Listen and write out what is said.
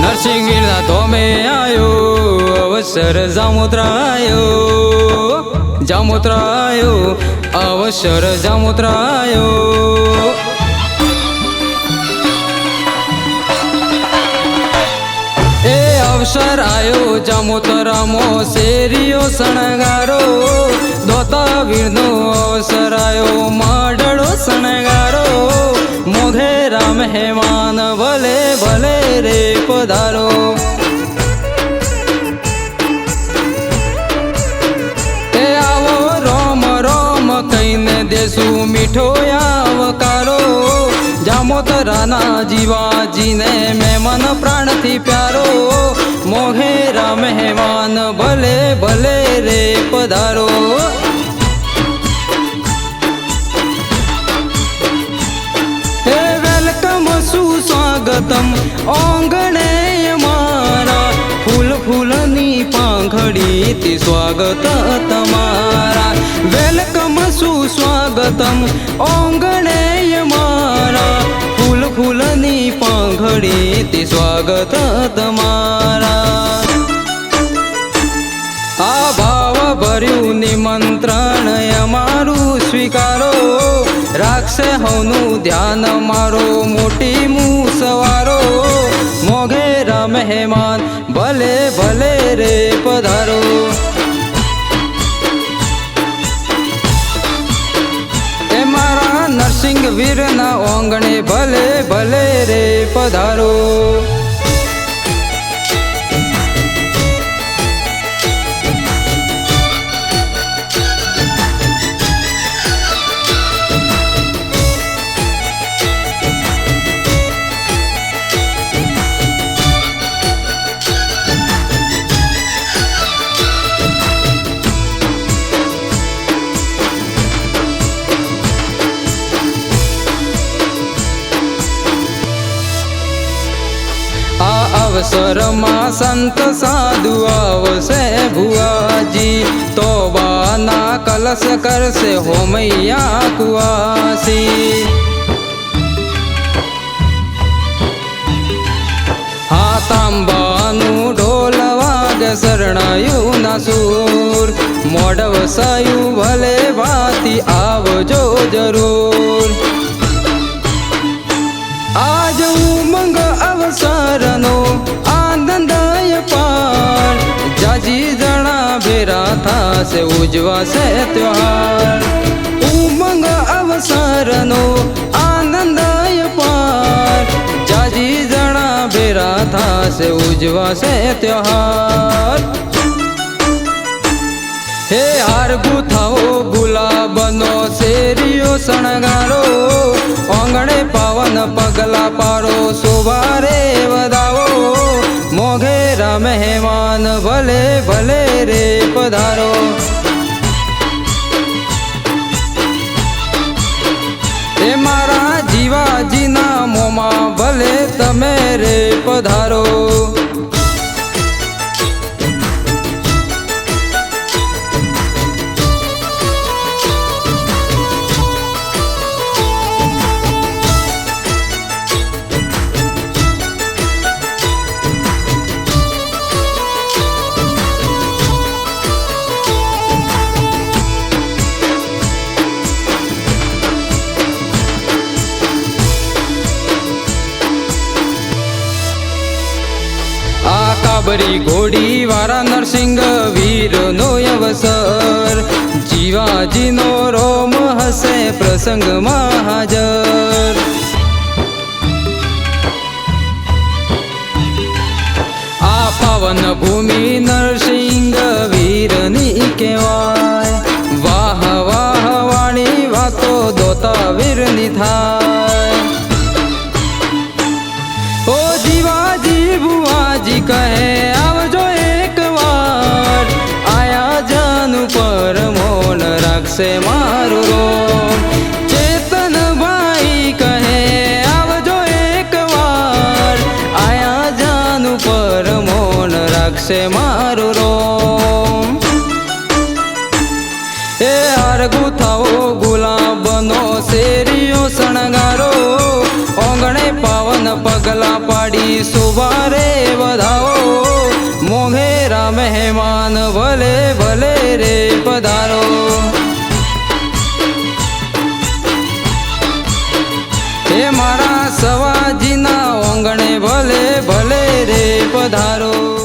નરસિંહગીરના ધોમે આયો અવસર જામોતરાયો જામોતરાયો અવસર જામોતરાયો એ અવસર આયો જામોતરામો શેરીઓ શણગારો દોતા વીરનો અવસર આયો માડળો શણગારો મોઘેરા મહેમાન ભલે ભલે રે પધારો એ આવો રોમ રોમ કહીને દેશું મીઠો આવકારો જામોતરાના જીવાજીને મહેમાન પ્રાણથી પ્યારો મોઘેરા મહેમાન ભલે ભલે રે પધારો સુસ્વાગતમ ઓંગણે મારા ફૂલ ફૂલની પાંખડીથી સ્વાગત તમારા વેલકમ સુસ્વાગતમ ઓંગણે મારા ફૂલ ફૂલની પાંખડીથી સ્વાગત તમારા આ ભાવ ભર્યું નિમંત્રણ અમારું સ્વીકારો રાખશે હવનું ધ્યાન મારો મોટી મુસવારો મોઘેરા મહેમાન ભલે ભલે રે પધારો એ મારા નરસિંહ વીરના ઓંગણે ભલે ભલે રે પધારો અવસરમાં સંત સાધુ આવશે ભુવાજી તોબાના કલશ કરશે હોમૈયા કુવાસી હા તાંબાનું ઢોલ વાગે શરણાયું ના સૂર મોઢવસાયું ભલે ભાતી આવજો જરૂર આજ ઉમંગ અવસરનો આનંદય પાર જાજી જણા ભેરા થાશે ઉજવાશે ત્યોહાર ઉમંગ અવસરનો આનંદય પાર જાજી જણા ભેરા થાશે ઉજવાશે ત્યોહાર હે હાર ગુથાઓ ગુલાબનો શેરીઓ શણગારો ઓંગણે પાવન પગલા પારો શોભારે વધાવો મોઘેરા મહેમાન ભલે ભલે રે પધારો એ મારા જીવાજીના મોમાં ભલે તમે રે પધારો કાબરી ઘોડી વાળા નરસિંહ વીરનો અવસર જીવાજીનો રોમ હશે પ્રસંગમાં હાજર આ પાવન ભૂમિ નરસિંહ વીરની કહેવાય વાહ વાહ વાણી વાતો દોતા વીરની થાય ઓ જીવાજી ભુવાજી કહે આવજો એક વાર આયા જાનું પર મોન રાખશે મારું રોમ ચેતનભાઈ કહે આવજો એક વાર આયા જાનું પર મોન રાખશે મારું રોમ એ હાર ગુથાઓ ગુલાબનો શેરીઓ શણગારો ઓંગણે પાવન પગ ભાગલા પાડી સુવારે વધાવો, મોઘેરા મહેમાન ભલે ભલે રે પધારો. હે મારા સવાજીના ઓંગણે ભલે ભલે રે પધારો.